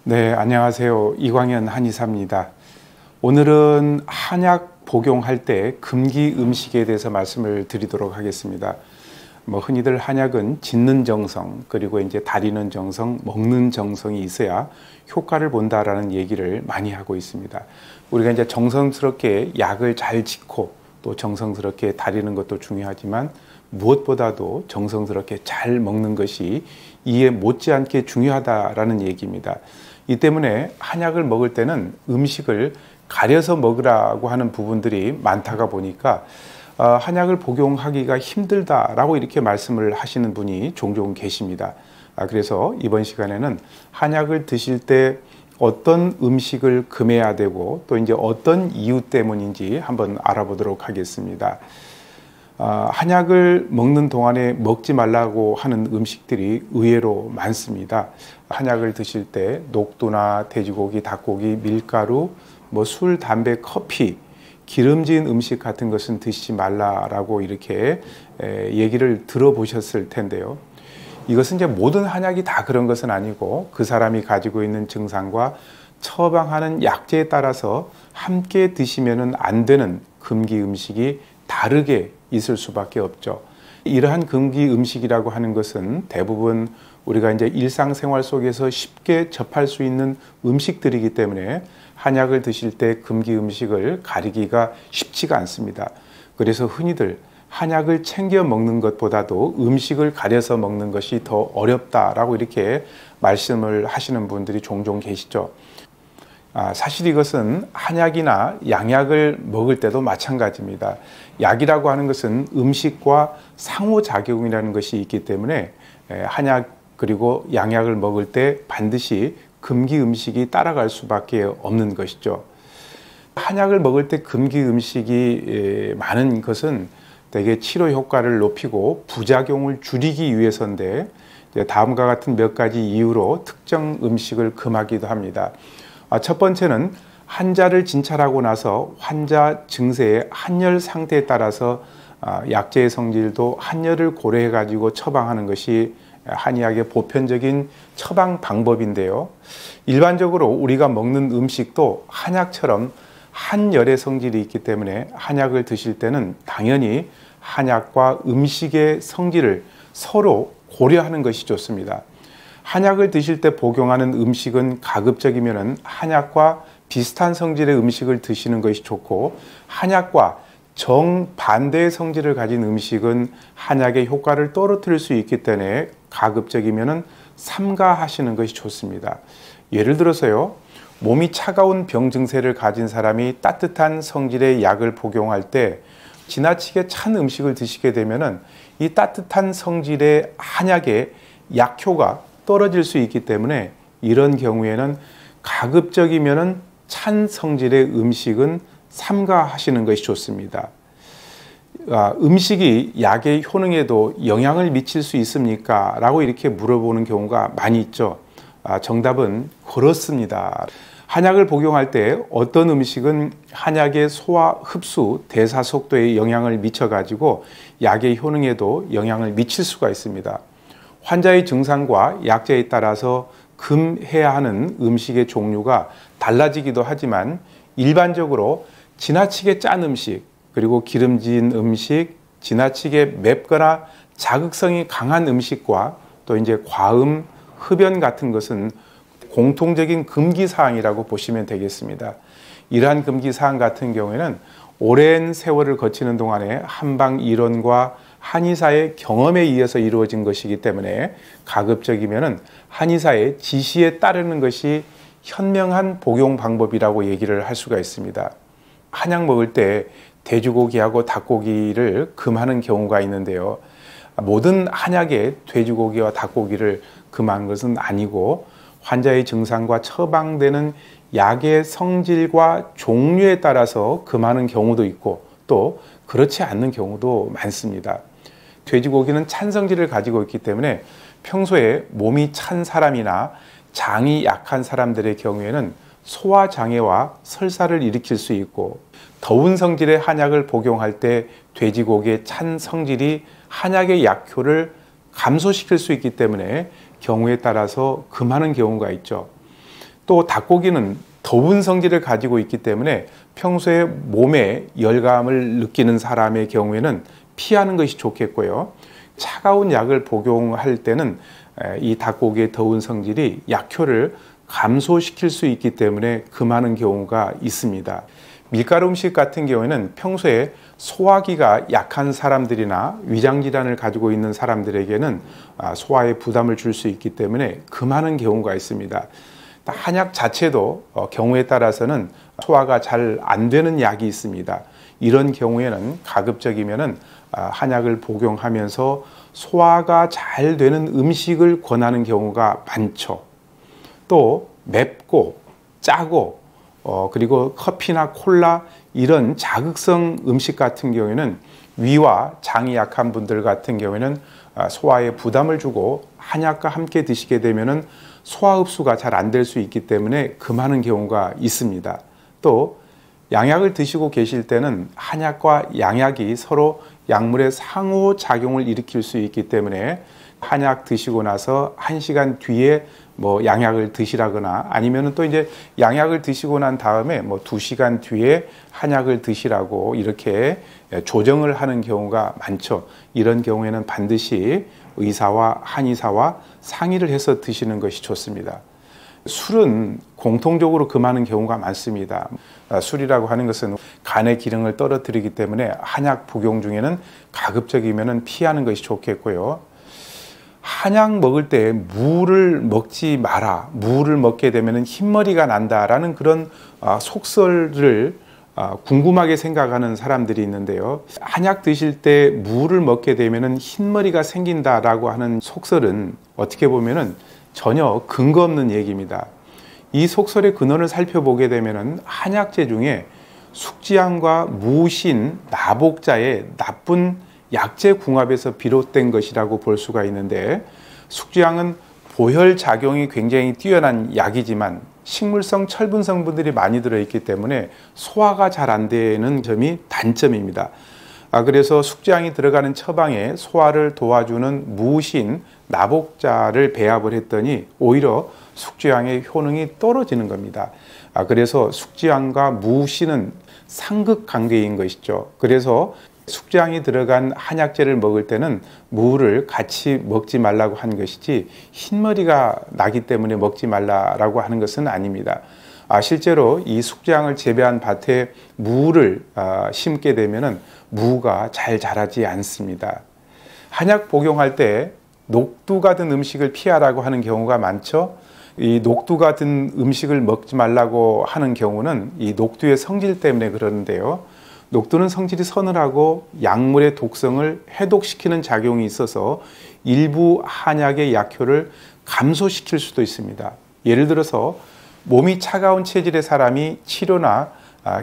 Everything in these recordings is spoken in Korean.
네, 안녕하세요. 이광현 한의사입니다. 오늘은 한약 복용할 때 금기 음식에 대해서 말씀을 드리도록 하겠습니다. 흔히들 한약은 짓는 정성, 그리고 이제 다리는 정성, 먹는 정성이 있어야 효과를 본다라는 얘기를 많이 하고 있습니다. 우리가 이제 정성스럽게 약을 잘 짓고 또 정성스럽게 다리는 것도 중요하지만 무엇보다도 정성스럽게 잘 먹는 것이 이에 못지않게 중요하다라는 얘기입니다. 이 때문에 한약을 먹을 때는 음식을 가려서 먹으라고 하는 부분들이 많다가 보니까 한약을 복용하기가 힘들다라고 이렇게 말씀을 하시는 분이 종종 계십니다. 그래서 이번 시간에는 한약을 드실 때 어떤 음식을 금해야 되고 또 이제 어떤 이유 때문인지 한번 알아보도록 하겠습니다. 한약을 먹는 동안에 먹지 말라고 하는 음식들이 의외로 많습니다. 한약을 드실 때 녹두나 돼지고기, 닭고기, 밀가루, 술, 담배, 커피, 기름진 음식 같은 것은 드시지 말라라고 이렇게 얘기를 들어보셨을 텐데요. 이것은 이제 모든 한약이 다 그런 것은 아니고 그 사람이 가지고 있는 증상과 처방하는 약재에 따라서 함께 드시면 안 되는 금기 음식이 다르게 있을 수밖에 없죠. 이러한 금기 음식이라고 하는 것은 대부분 우리가 이제 일상생활 속에서 쉽게 접할 수 있는 음식들이기 때문에 한약을 드실 때 금기 음식을 가리기가 쉽지가 않습니다. 그래서 흔히들 한약을 챙겨 먹는 것보다도 음식을 가려서 먹는 것이 더 어렵다라고 이렇게 말씀을 하시는 분들이 종종 계시죠. 사실 이것은 한약이나 양약을 먹을 때도 마찬가지입니다. 약이라고 하는 것은 음식과 상호작용이라는 것이 있기 때문에 한약 그리고 양약을 먹을 때 반드시 금기 음식이 따라갈 수밖에 없는 것이죠. 한약을 먹을 때 금기 음식이 많은 것은 대개 치료 효과를 높이고 부작용을 줄이기 위해서인데 다음과 같은 몇 가지 이유로 특정 음식을 금하기도 합니다. 첫 번째는 환자를 진찰하고 나서 환자 증세의 한열 상태에 따라서 약재의 성질도 한열을 고려해 가지고 처방하는 것이 한의학의 보편적인 처방 방법인데요. 일반적으로 우리가 먹는 음식도 한약처럼 한열의 성질이 있기 때문에 한약을 드실 때는 당연히 한약과 음식의 성질을 서로 고려하는 것이 좋습니다. 한약을 드실 때 복용하는 음식은 가급적이면 한약과 비슷한 성질의 음식을 드시는 것이 좋고, 한약과 정반대의 성질을 가진 음식은 한약의 효과를 떨어뜨릴 수 있기 때문에 가급적이면 삼가하시는 것이 좋습니다. 예를 들어서요, 몸이 차가운 병 증세를 가진 사람이 따뜻한 성질의 약을 복용할 때 지나치게 찬 음식을 드시게 되면 이 따뜻한 성질의 한약의 약효가 떨어질 수 있기 때문에 이런 경우에는 가급적이면 찬 성질의 음식은 삼가하시는 것이 좋습니다. 음식이 약의 효능에도 영향을 미칠 수 있습니까? 라고 이렇게 물어보는 경우가 많이 있죠. 정답은 그렇습니다. 한약을 복용할 때 어떤 음식은 한약의 소화, 흡수, 대사 속도에 영향을 미쳐가지고 약의 효능에도 영향을 미칠 수가 있습니다. 환자의 증상과 약재에 따라서 금해야 하는 음식의 종류가 달라지기도 하지만 일반적으로 지나치게 짠 음식, 그리고 기름진 음식, 지나치게 맵거나 자극성이 강한 음식과 또 이제 과음, 흡연 같은 것은 공통적인 금기사항이라고 보시면 되겠습니다. 이러한 금기사항 같은 경우에는 오랜 세월을 거치는 동안에 한방 이론과 한의사의 경험에 의해서 이루어진 것이기 때문에 가급적이면 한의사의 지시에 따르는 것이 현명한 복용 방법이라고 얘기를 할 수가 있습니다. 한약 먹을 때 돼지고기하고 닭고기를 금하는 경우가 있는데요. 모든 한약에 돼지고기와 닭고기를 금한 것은 아니고 환자의 증상과 처방되는 약의 성질과 종류에 따라서 금하는 경우도 있고 또 그렇지 않는 경우도 많습니다. 돼지고기는 찬 성질을 가지고 있기 때문에 평소에 몸이 찬 사람이나 장이 약한 사람들의 경우에는 소화장애와 설사를 일으킬 수 있고, 더운 성질의 한약을 복용할 때 돼지고기의 찬 성질이 한약의 약효를 감소시킬 수 있기 때문에 경우에 따라서 금하는 경우가 있죠. 또 닭고기는 더운 성질을 가지고 있기 때문에 평소에 몸에 열감을 느끼는 사람의 경우에는 피하는 것이 좋겠고요. 차가운 약을 복용할 때는 이 닭고기의 더운 성질이 약효를 감소시킬 수 있기 때문에 금하는 경우가 있습니다. 밀가루 음식 같은 경우에는 평소에 소화기가 약한 사람들이나 위장질환을 가지고 있는 사람들에게는 소화에 부담을 줄 수 있기 때문에 금하는 경우가 있습니다. 한약 자체도 경우에 따라서는 소화가 잘 안 되는 약이 있습니다. 이런 경우에는 가급적이면은 한약을 복용하면서 소화가 잘 되는 음식을 권하는 경우가 많죠. 또 맵고 짜고 그리고 커피나 콜라 이런 자극성 음식 같은 경우에는 위와 장이 약한 분들 같은 경우에는 소화에 부담을 주고 한약과 함께 드시게 되면은 소화 흡수가 잘 안 될 수 있기 때문에 금하는 경우가 있습니다. 또 양약을 드시고 계실 때는 한약과 양약이 서로 약물의 상호작용을 일으킬 수 있기 때문에 한약 드시고 나서 1시간 뒤에 양약을 드시라거나 아니면 또 이제 양약을 드시고 난 다음에 2시간 뒤에 한약을 드시라고 이렇게 조정을 하는 경우가 많죠. 이런 경우에는 반드시 의사와 한의사와 상의를 해서 드시는 것이 좋습니다. 술은 공통적으로 금하는 경우가 많습니다. 술이라고 하는 것은 간의 기능을 떨어뜨리기 때문에 한약 복용 중에는 가급적이면 피하는 것이 좋겠고요. 한약 먹을 때 무를 먹지 마라. 무를 먹게 되면 흰머리가 난다라는 그런 속설을 궁금하게 생각하는 사람들이 있는데요. 한약 드실 때 무를 먹게 되면 흰머리가 생긴다라고 하는 속설은 어떻게 보면은 전혀 근거 없는 얘기입니다. 이 속설의 근원을 살펴보게 되면 한약재 중에 숙지향과 무신, 나복자의 나쁜 약재 궁합에서 비롯된 것이라고 볼 수가 있는데, 숙지향은 보혈 작용이 굉장히 뛰어난 약이지만 식물성 철분 성분들이 많이 들어있기 때문에 소화가 잘 안 되는 점이 단점입니다. 그래서 숙지향이 들어가는 처방에 소화를 도와주는 무신, 나복자를 배합을 했더니 오히려 숙지향의 효능이 떨어지는 겁니다. 그래서 숙지향과 무신은 상극관계인 것이죠. 그래서 숙지향이 들어간 한약재를 먹을 때는 무를 같이 먹지 말라고 한 것이지 흰머리가 나기 때문에 먹지 말라고 하는 것은 아닙니다. 실제로 이 숙지향을 재배한 밭에 무를 심게 되면은 무가 잘 자라지 않습니다. 한약 복용할 때 녹두 같은 음식을 피하라고 하는 경우가 많죠. 이 녹두 같은 음식을 먹지 말라고 하는 경우는 이 녹두의 성질 때문에 그러는데요. 녹두는 성질이 서늘하고 약물의 독성을 해독시키는 작용이 있어서 일부 한약의 약효를 감소시킬 수도 있습니다. 예를 들어서 몸이 차가운 체질의 사람이 치료나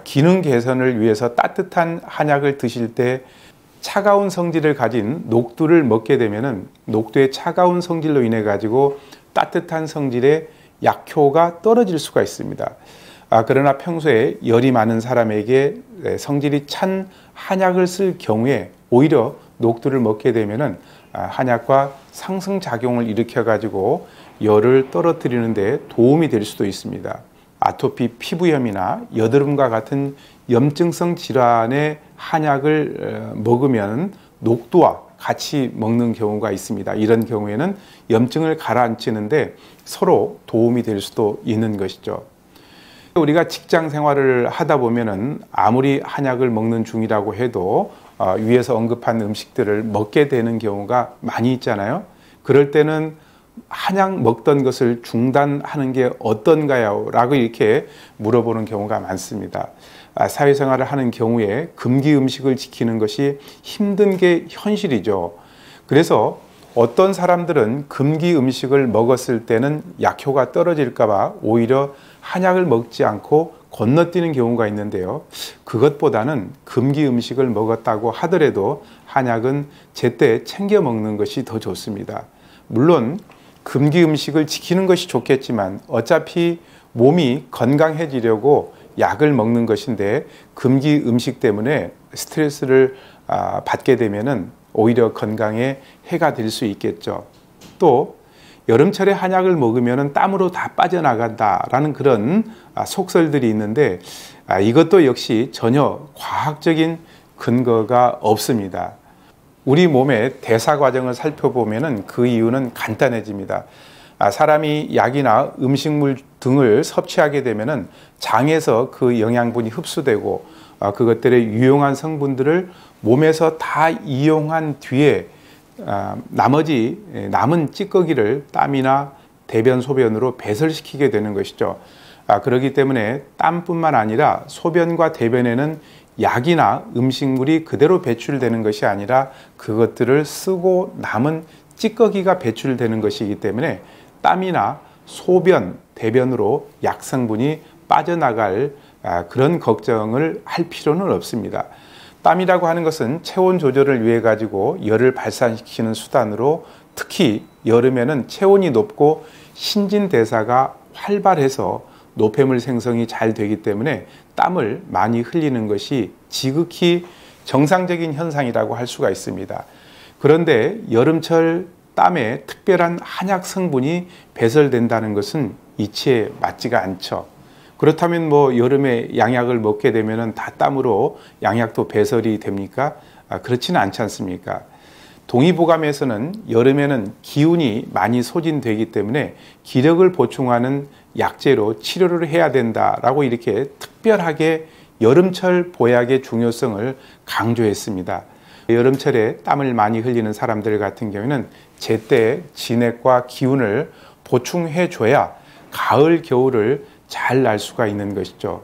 기능 개선을 위해서 따뜻한 한약을 드실 때 차가운 성질을 가진 녹두를 먹게 되면은 녹두의 차가운 성질로 인해 가지고 따뜻한 성질의 약효가 떨어질 수가 있습니다. 그러나 평소에 열이 많은 사람에게 성질이 찬 한약을 쓸 경우에 오히려 녹두를 먹게 되면은 한약과 상승작용을 일으켜 가지고 열을 떨어뜨리는 데 도움이 될 수도 있습니다. 아토피 피부염이나 여드름과 같은 염증성 질환의 한약을 먹으면 녹두와 같이 먹는 경우가 있습니다. 이런 경우에는 염증을 가라앉히는데 서로 도움이 될 수도 있는 것이죠. 우리가 직장 생활을 하다 보면은 아무리 한약을 먹는 중이라고 해도 위에서 언급한 음식들을 먹게 되는 경우가 많이 있잖아요. 그럴 때는 한약 먹던 것을 중단하는 게 어떤가요? 라고 이렇게 물어보는 경우가 많습니다. 사회생활을 하는 경우에 금기 음식을 지키는 것이 힘든 게 현실이죠. 그래서 어떤 사람들은 금기 음식을 먹었을 때는 약효가 떨어질까 봐 오히려 한약을 먹지 않고 건너뛰는 경우가 있는데요. 그것보다는 금기 음식을 먹었다고 하더라도 한약은 제때 챙겨 먹는 것이 더 좋습니다. 물론 금기 음식을 지키는 것이 좋겠지만 어차피 몸이 건강해지려고 약을 먹는 것인데 금기 음식 때문에 스트레스를 받게 되면은 오히려 건강에 해가 될 수 있겠죠. 또 여름철에 한약을 먹으면 땀으로 다 빠져나간다라는 그런 속설들이 있는데 이것도 역시 전혀 과학적인 근거가 없습니다. 우리 몸의 대사 과정을 살펴보면 그 이유는 간단해집니다. 사람이 약이나 음식물 등을 섭취하게 되면 장에서 그 영양분이 흡수되고 그것들의 유용한 성분들을 몸에서 다 이용한 뒤에 나머지 남은 찌꺼기를 땀이나 대변, 소변으로 배설시키게 되는 것이죠. 그렇기 때문에 땀뿐만 아니라 소변과 대변에는 약이나 음식물이 그대로 배출되는 것이 아니라 그것들을 쓰고 남은 찌꺼기가 배출되는 것이기 때문에 땀이나 소변, 대변으로 약 성분이 빠져나갈 그런 걱정을 할 필요는 없습니다. 땀이라고 하는 것은 체온 조절을 위해 가지고 열을 발산시키는 수단으로 특히 여름에는 체온이 높고 신진대사가 활발해서 노폐물 생성이 잘 되기 때문에 땀을 많이 흘리는 것이 지극히 정상적인 현상이라고 할 수가 있습니다. 그런데 여름철 땀에 특별한 한약 성분이 배설된다는 것은 이치에 맞지가 않죠. 그렇다면 뭐 여름에 양약을 먹게 되면 다 땀으로 양약도 배설이 됩니까? 그렇지는 않지 않습니까? 동의보감에서는 여름에는 기운이 많이 소진되기 때문에 기력을 보충하는 약재로 치료를 해야 된다라고 이렇게 특별하게 여름철 보약의 중요성을 강조했습니다. 여름철에 땀을 많이 흘리는 사람들 같은 경우에는 제때 진액과 기운을 보충해 줘야 가을, 겨울을 잘 날 수가 있는 것이죠.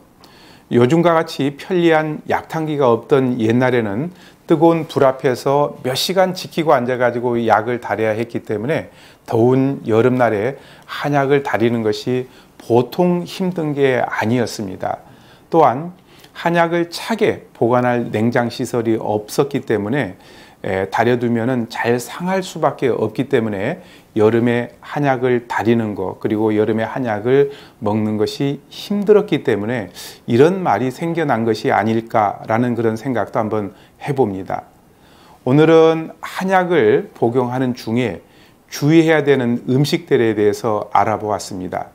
요즘과 같이 편리한 약탕기가 없던 옛날에는 뜨거운 불 앞에서 몇 시간 지키고 앉아가지고 약을 다려야 했기 때문에 더운 여름날에 한약을 다리는 것이 보통 힘든 게 아니었습니다. 또한 한약을 차게 보관할 냉장시설이 없었기 때문에 다려두면 잘 상할 수밖에 없기 때문에 여름에 한약을 다리는 것 그리고 여름에 한약을 먹는 것이 힘들었기 때문에 이런 말이 생겨난 것이 아닐까라는 그런 생각도 한번 해봅니다. 오늘은 한약을 복용하는 중에 주의해야 되는 음식들에 대해서 알아보았습니다.